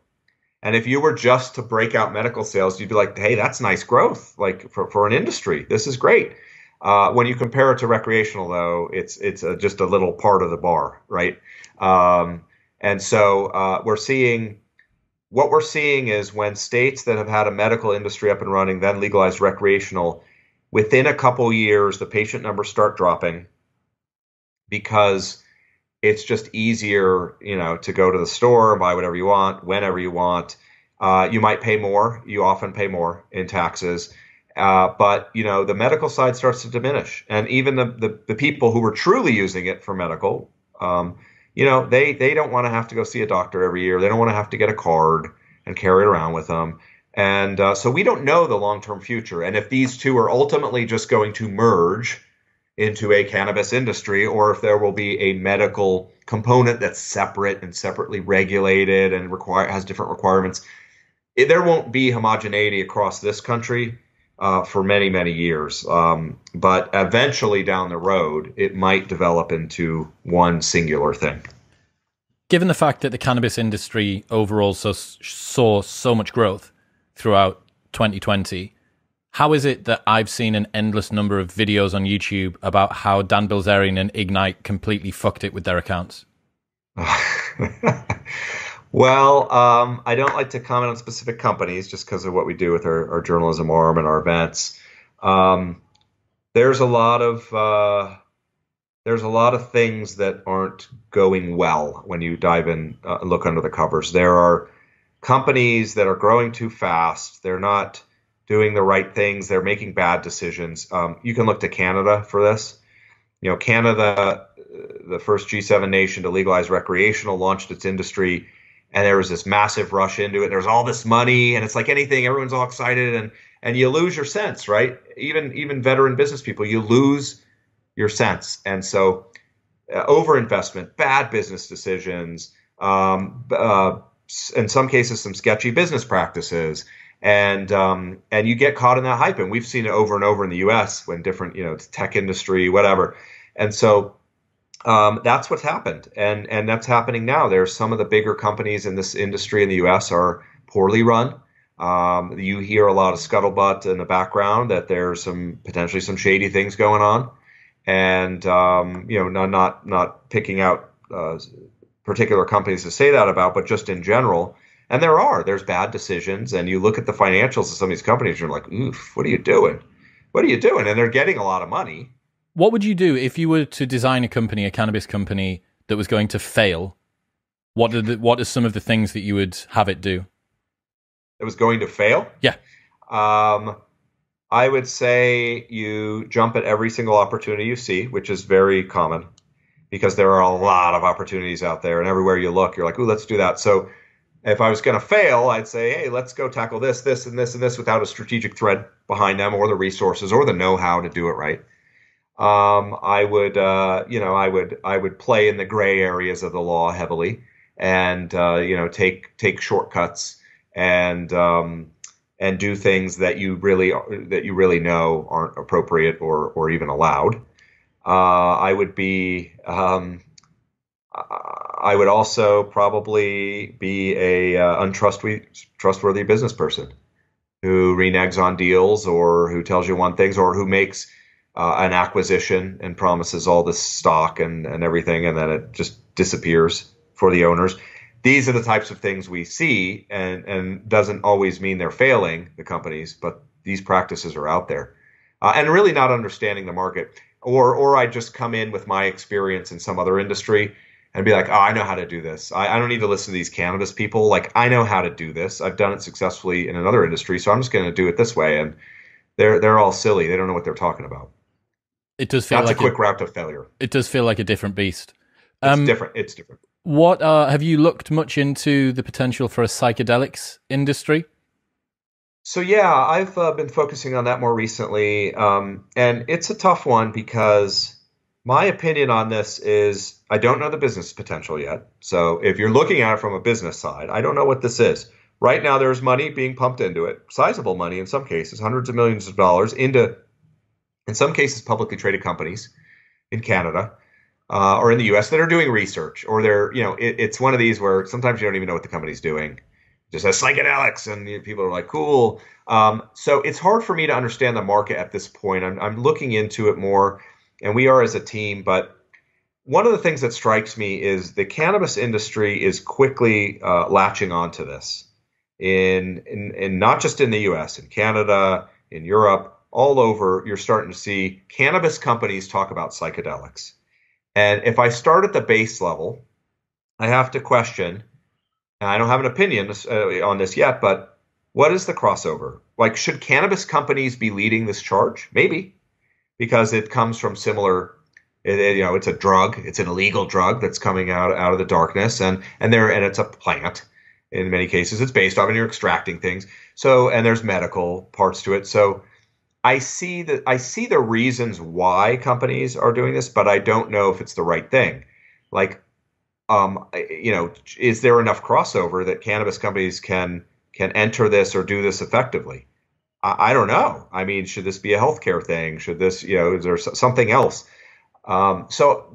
and if you were just to break out medical sales, you'd be like, "Hey, that's nice growth. Like for an industry, this is great." When you compare it to recreational, though, it's just a little part of the bar, right? And so we're seeing is when states that have had a medical industry up and running then legalize recreational. Within a couple years, the patient numbers start dropping because it's just easier, to go to the store and buy whatever you want, whenever you want. You might pay more. You often pay more in taxes. But the medical side starts to diminish. And even the people who were truly using it for medical, they don't want to have to go see a doctor every year. They don't want to have to get a card and carry it around with them. And so we don't know the long-term future. And if these two are ultimately just going to merge into a cannabis industry, or if there will be a medical component that's separate and separately regulated and has different requirements, there won't be homogeneity across this country for many, many years. But eventually down the road, it might develop into one singular thing. Given the fact that the cannabis industry overall saw so much growth throughout 2020, how is it that I've seen an endless number of videos on YouTube about how Dan Bilzerian and Ignite completely fucked it with their accounts? Well, I don't like to comment on specific companies just because of what we do with our journalism arm and our events. There's a lot of things that aren't going well when you dive in and look under the covers. There are companies that are growing too fast. They're not doing the right things. They're making bad decisions. You can look to Canada for this. Canada, the first G7 nation to legalize recreational, launched its industry, and there was this massive rush into it. There's all this money, and it's like anything, everyone's all excited, and you lose your sense, right? Even veteran business people, you lose your sense. And so overinvestment, bad business decisions, in some cases, some sketchy business practices. And you get caught in that hype. And we've seen it over and over in the US when different, tech industry, whatever. And so that's what's happened. And that's happening now. There's some of the bigger companies in this industry in the US are poorly run. You hear a lot of scuttlebutt in the background that there's potentially some shady things going on. And, not picking out particular companies to say that about, but just in general. And there's bad decisions. And you look at the financials of some of these companies, and you're like, oof, what are you doing? What are you doing? And they're getting a lot of money. What would you do if you were to design a cannabis company that was going to fail? What are some of the things that you would have it do? It was going to fail? Yeah. I would say you jump at every single opportunity you see, which is very common because there are a lot of opportunities out there, and everywhere you look, you're like, ooh, let's do that. So if I was going to fail, I'd say, hey, let's go tackle this, this, and this, and this without a strategic thread behind them or the resources or the know-how to do it right. I would play in the gray areas of the law heavily and, take shortcuts and do things that you really know aren't appropriate or even allowed. I would also probably be a untrustworthy business person who reneges on deals or who tells you one thing or who makes an acquisition and promises all this stock and everything, and then it just disappears for the owners. These are the types of things we see, and doesn't always mean they're failing, the companies, but these practices are out there. And really not understanding the market. Or I just come in with my experience in some other industry and be like, oh, I know how to do this. I don't need to listen to these cannabis people. Like, I know how to do this. I've done it successfully in another industry, so I'm just going to do it this way. And they're all silly. They don't know what they're talking about. It does feel That's like a quick route to failure. It does feel like a different beast. It's different. It's different. What have you looked much into the potential for a psychedelics industry? So yeah, I've been focusing on that more recently, and it's a tough one because my opinion on this is I don't know the business potential yet. So if you're looking at it from a business side, I don't know what this is. Right now, there's money being pumped into it, sizable money in some cases, hundreds of millions of dollars into, in some cases, publicly traded companies in Canada. Or in the U.S. that are doing research, or it's one of these where sometimes you don't even know what the company's doing. Just says psychedelics, and people are like, cool. So it's hard for me to understand the market at this point. I'm looking into it more, and we are as a team. But one of the things that strikes me is the cannabis industry is quickly latching onto this. In not just in the U.S., in Canada, in Europe, all over, you're starting to see cannabis companies talk about psychedelics. And if I start at the base level, I have to question, and I don't have an opinion on this yet, but what is the crossover? Like, should cannabis companies be leading this charge? Maybe, because it comes from similar, it's a drug, it's an illegal drug that's coming out of the darkness, and it's a plant. In many cases, it's based off, and you're extracting things. So, and there's medical parts to it. So, I see the reasons why companies are doing this, but I don't know if it's the right thing. Like, is there enough crossover that cannabis companies can enter this or do this effectively? I don't know. I mean, should this be a healthcare thing? Should this, is there something else? So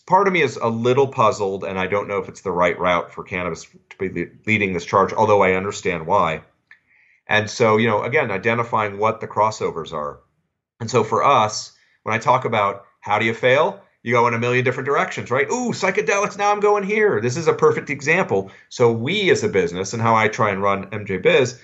part of me is a little puzzled, and I don't know if it's the right route for cannabis to be leading this charge, although I understand why. And so, again, identifying what the crossovers are. And so for us, when I talk about how do you fail, you go in a million different directions, right? Ooh, psychedelics, now I'm going here. This is a perfect example. So we as a business, and how I try and run MJ Biz,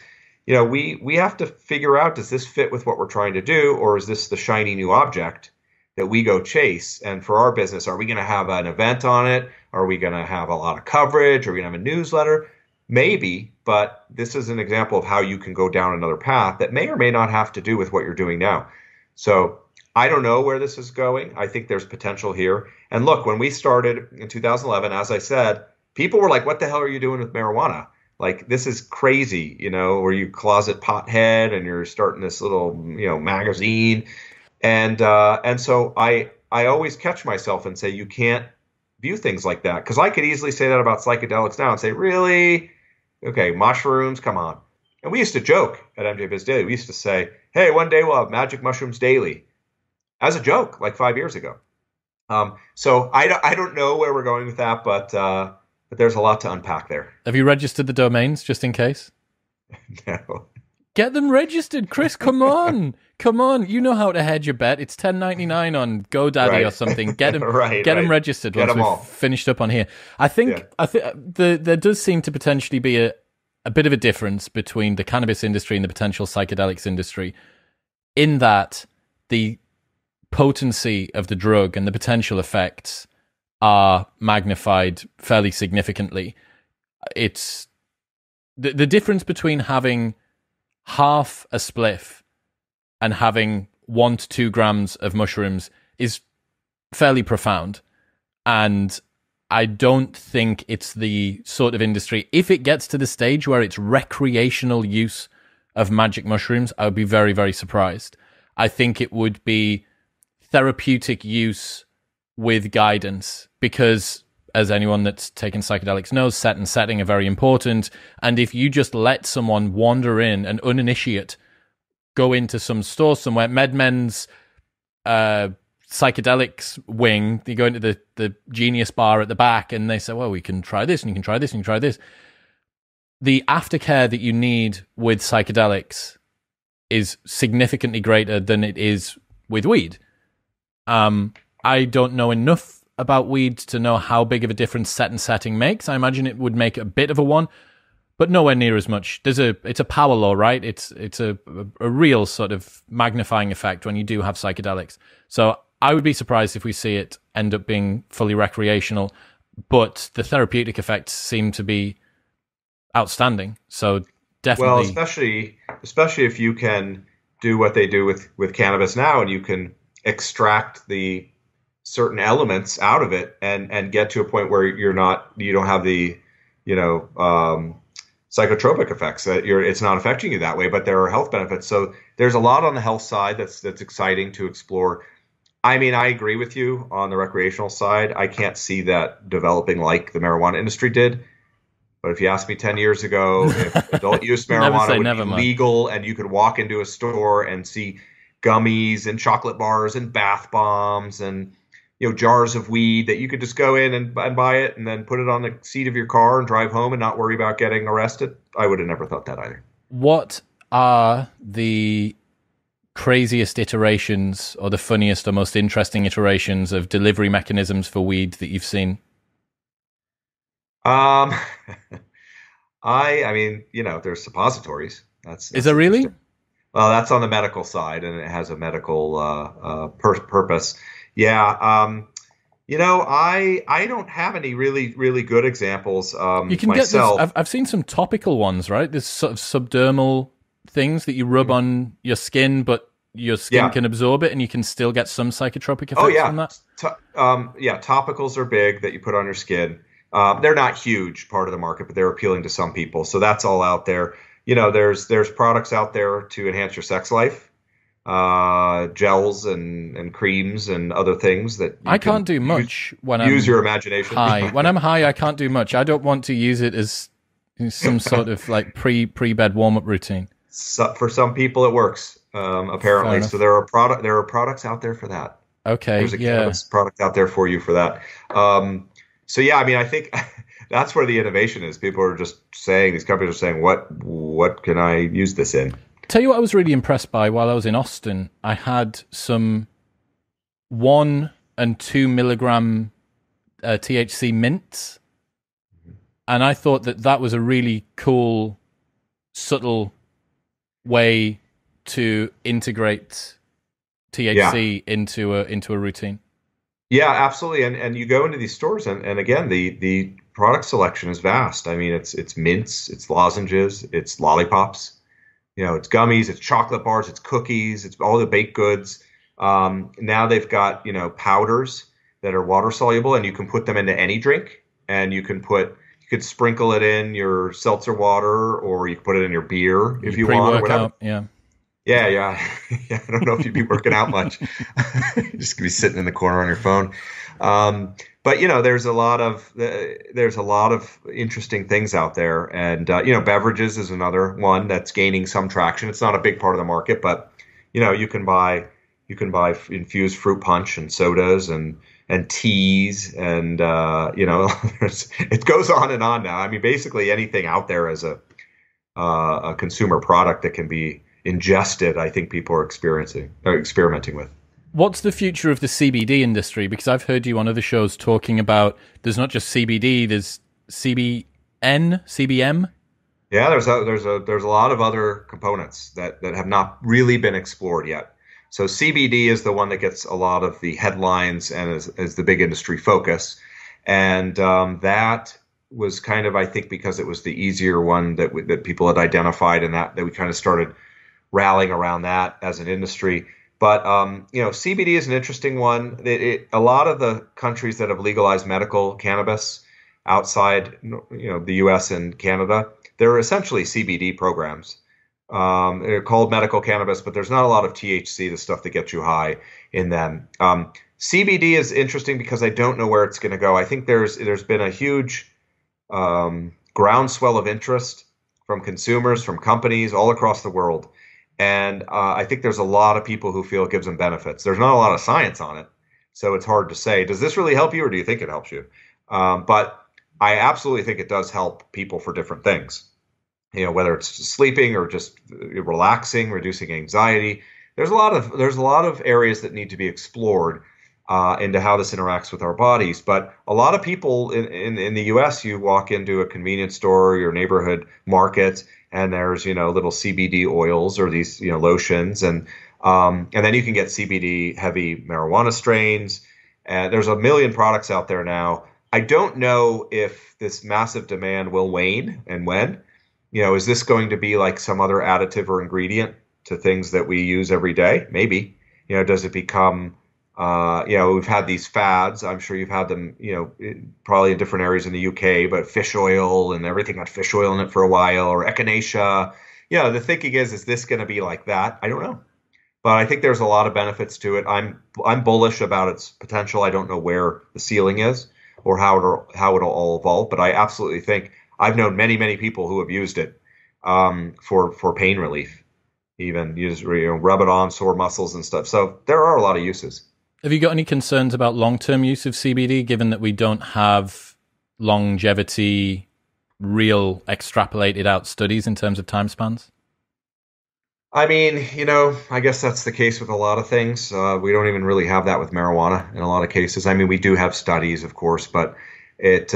we have to figure out, does this fit with what we're trying to do, or is this the shiny new object that we go chase? And for our business, are we going to have an event on it? Are we going to have a lot of coverage? Are we going to have a newsletter? Maybe, but this is an example of how you can go down another path that may or may not have to do with what you're doing now. So I don't know where this is going. I think there's potential here. And look, when we started in 2011, as I said, people were like, what the hell are you doing with marijuana? Like, this is crazy, where you closet pothead and you're starting this little, magazine. And so I always catch myself and say, you can't view things like that. Because I could easily say that about psychedelics now and say, really? Okay, mushrooms, come on. And we used to joke at MJ Biz Daily. We used to say, hey, one day we'll have magic mushrooms daily, as a joke, like 5 years ago. So I don't know where we're going with that, but there's a lot to unpack there. Have you registered the domains just in case? No. Get them registered, Chris. Come on. Come on. You know how to hedge your bet. It's $10.99 on GoDaddy or something. Get them, them registered get once we've finished up on here. I think there does seem to potentially be a bit of a difference between the cannabis industry and the potential psychedelics industry, in that the potency of the drug and the potential effects are magnified fairly significantly. It's the difference between having half a spliff and having 1 to 2 grams of mushrooms is fairly profound. And I don't think it's the sort of industry, if it gets to the stage where it's recreational use of magic mushrooms, I would be very, very surprised. I think it would be therapeutic use with guidance, because as anyone that's taken psychedelics knows, set and setting are very important. And if you just let someone wander in, an uninitiate, go into some store somewhere, MedMen's psychedelics wing, they go into the Genius bar at the back and they say, well, we can try this and you can try this and you can try this. The aftercare that you need with psychedelics is significantly greater than it is with weed. I don't know enough about weed to know how big of a difference set and setting makes. I imagine it would make a bit of a one, but nowhere near as much. It's a power law, right? It's a real sort of magnifying effect when you do have psychedelics. So I would be surprised if we see it end up being fully recreational, but the therapeutic effects seem to be outstanding. So definitely. Well, especially if you can do what they do with cannabis now, and you can extract the certain elements out of it and get to a point where you don't have the, psychotropic effects, that it's not affecting you that way, but there are health benefits. So there's a lot on the health side that's exciting to explore. I mean, I agree with you on the recreational side. I can't see that developing like the marijuana industry did. But if you asked me 10 years ago, if adult use marijuana would be legal and you could walk into a store and see gummies and chocolate bars and bath bombs and jars of weed that you could just go in and buy it and then put it on the seat of your car and drive home and not worry about getting arrested, I would have never thought that either. What are the craziest iterations or the funniest or most interesting iterations of delivery mechanisms for weed that you've seen? I mean, there's suppositories. Is there really? Well, that's on the medical side, and it has a medical purpose. Yeah. I don't have any really good examples You can get this. myself. I've seen some topical ones, right? There's sort of subdermal things that you rub on your skin, but your skin Yeah. can absorb it, and you can still get some psychotropic Oh effects from yeah. that. Yeah. Topicals are big that you put on your skin. They're not huge part of the market, but they're appealing to some people. So that's all out there. There's products out there to enhance your sex life, gels and creams and other things that you I can't can do much when use I'm your imagination. high. When I'm high, I can't do much. I don't want to use it as some sort of like pre-bed warm-up routine. So, for some people, it works. Fair Apparently, so enough. there are products out there for that. Okay, There's a yeah. cannabis product out there for you for that. So yeah, I mean, I think that's where the innovation is. People are just saying, these companies are saying, what can I use this in? Tell you what I was really impressed by while I was in Austin. I had some 1 and 2 milligram THC mints, and I thought that was a really cool, subtle way to integrate Yeah, THC into a routine. yeah, absolutely. And you go into these stores, and again, the product selection is vast. I mean, it's mints, it's lozenges, it's lollipops. It's gummies, it's chocolate bars, it's cookies, it's all the baked goods. Now they've got, powders that are water soluble, and you can put them into any drink, and you could sprinkle it in your seltzer water, or you can put it in your beer if Your you want, or whatever. pre-workout, yeah. Yeah, yeah. Yeah, I don't know if you'd be working out much. You're just gonna be sitting in the corner on your phone. But there's a lot of interesting things out there, and beverages is another one that's gaining some traction. It's not a big part of the market, but you can buy infused fruit punch and sodas and teas, and it goes on now. I mean, basically anything out there as a consumer product that can be ingested, I think people are experimenting with. What's the future of the CBD industry? Because I've heard you on other shows talking about there's not just CBD, there's CBN, CBM. Yeah, there's a lot of other components that have not really been explored yet. So CBD is the one that gets a lot of the headlines and is the big industry focus, and that was kind of, I think, because it was the easier one that people had identified, and that we kind of started rallying around that as an industry. But CBD is an interesting one. A lot of the countries that have legalized medical cannabis outside, the U.S. and Canada, they're essentially CBD programs. They're called medical cannabis, but there's not a lot of THC, the stuff that gets you high, in them. CBD is interesting because I don't know where it's going to go. I think there's been a huge groundswell of interest from consumers, from companies all across the world. And I think there's a lot of people who feel it gives them benefits. There's not a lot of science on it, so it's hard to say, does this really help you, or do you think it helps you? But I absolutely think it does help people for different things. Whether it's sleeping or just relaxing, reducing anxiety. There's a lot of areas that need to be explored into how this interacts with our bodies. But a lot of people in the U.S., you walk into a convenience store or your neighborhood market, and there's little CBD oils or these lotions, and then you can get CBD heavy marijuana strains. And there's a million products out there now. I don't know if this massive demand will wane and when. Is this going to be like some other additive or ingredient to things that we use every day? Maybe. Does it become, we've had these fads. I'm sure you've had them, probably in different areas in the UK, but fish oil and everything had fish oil in it for a while, or echinacea. The thinking is this going to be like that? I don't know. But I think there's a lot of benefits to it. I'm bullish about its potential. I don't know where the ceiling is or how it'll all evolve, but I absolutely think I've known many, many people who have used it for pain relief. Even you just rub it on sore muscles and stuff. So there are a lot of uses. Have you got any concerns about long-term use of CBD, given that we don't have longevity, real extrapolated out studies in terms of time spans? I mean, I guess that's the case with a lot of things. We don't even really have that with marijuana in a lot of cases. I mean, we do have studies, of course, but it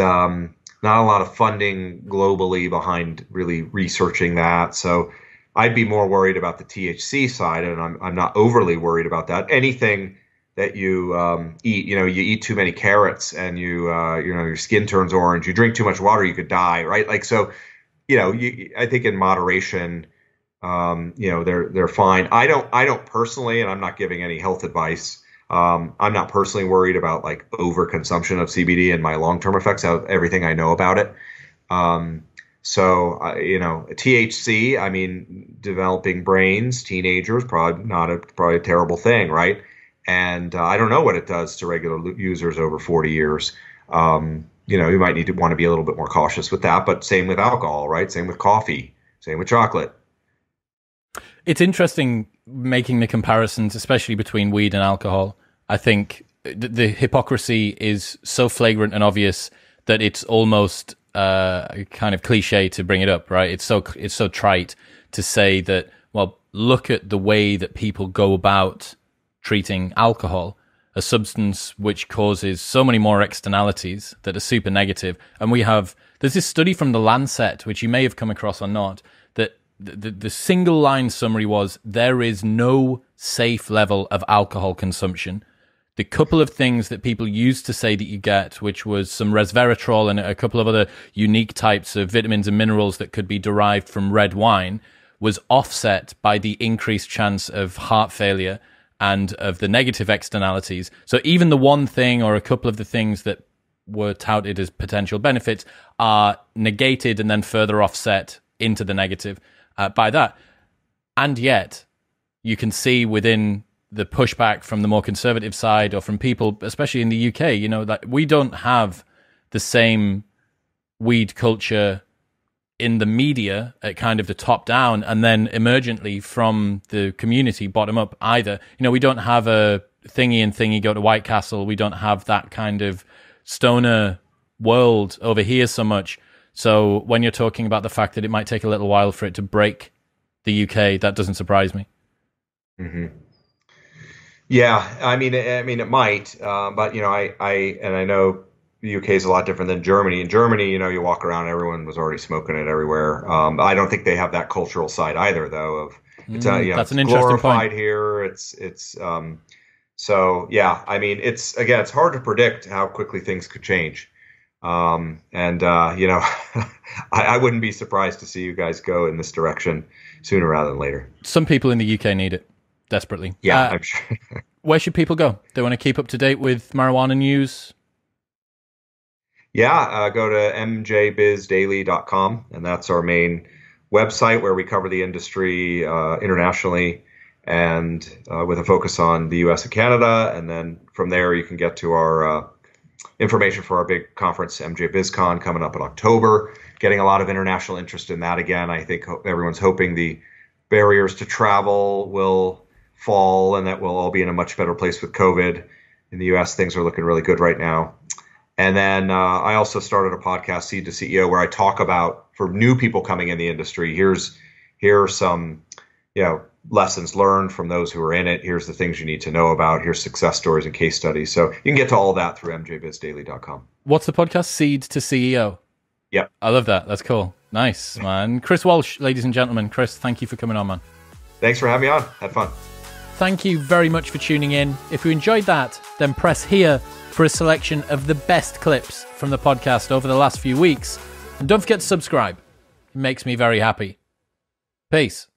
not a lot of funding globally behind really researching that. So I'd be more worried about the THC side, and I'm not overly worried about that. Anything that you eat. You eat too many carrots and your skin turns orange. You drink too much water, you could die, right? Like, so, I think in moderation, they're fine. I don't personally, and I'm not giving any health advice. I'm not personally worried about like overconsumption of CBD and my long-term effects out of everything I know about it. THC, I mean, developing brains, teenagers, probably a terrible thing, right? And I don't know what it does to regular users over 40 years. You might need to want to be a little bit more cautious with that, but same with alcohol, right? Same with coffee, same with chocolate. It's interesting making the comparisons, especially between weed and alcohol. I think the hypocrisy is so flagrant and obvious that it's almost kind of cliche to bring it up, right? It's so trite to say that, well, look at the way that people go about treating alcohol, a substance which causes so many more externalities that are super negative. And there's this study from the Lancet, which you may have come across or not, that the single line summary was, there is no safe level of alcohol consumption. The couple of things that people used to say that you get, which was some resveratrol and a couple of other unique types of vitamins and minerals that could be derived from red wine, was offset by the increased chance of heart failure and of the negative externalities. So even the one thing or a couple of the things that were touted as potential benefits are negated and then further offset into the negative by that. And yet, you can see within the pushback from the more conservative side or from people, especially in the UK, that we don't have the same weed culture in the media at kind of the top down and then emergently from the community bottom up either. We don't have a thingy go to White Castle. We don't have that kind of stoner world over here so much. So when you're talking about the fact that it might take a little while for it to break the UK, that doesn't surprise me. Mm-hmm. Yeah, I mean, it might, but I know the UK is a lot different than Germany. In Germany, you walk around, everyone was already smoking it everywhere. I don't think they have that cultural side either, though. That's an interesting glorified point. Here. So yeah. I mean, it's hard to predict how quickly things could change. I wouldn't be surprised to see you guys go in this direction sooner rather than later. Some people in the UK need it desperately. Yeah, I'm sure. Where should people go? They want to keep up to date with marijuana news? Yeah, go to mjbizdaily.com, and that's our main website where we cover the industry internationally and with a focus on the US and Canada. And then from there, you can get to our information for our big conference, MJ BizCon, coming up in October. Getting a lot of international interest in that again. I think everyone's hoping the barriers to travel will fall and that we'll all be in a much better place with COVID. In the US, things are looking really good right now. And then I also started a podcast, Seed to CEO, where I talk about, for new people coming in the industry, here are some lessons learned from those who are in it. Here's the things you need to know about. Here's success stories and case studies. So you can get to all that through mjbizdaily.com. What's the podcast? Seed to CEO. Yep. I love that. That's cool. Nice, man. Chris Walsh, ladies and gentlemen. Chris, thank you for coming on, man. Thanks for having me on. Had fun. Thank you very much for tuning in. If you enjoyed that, then press here for a selection of the best clips from the podcast over the last few weeks. And don't forget to subscribe. It makes me very happy. Peace.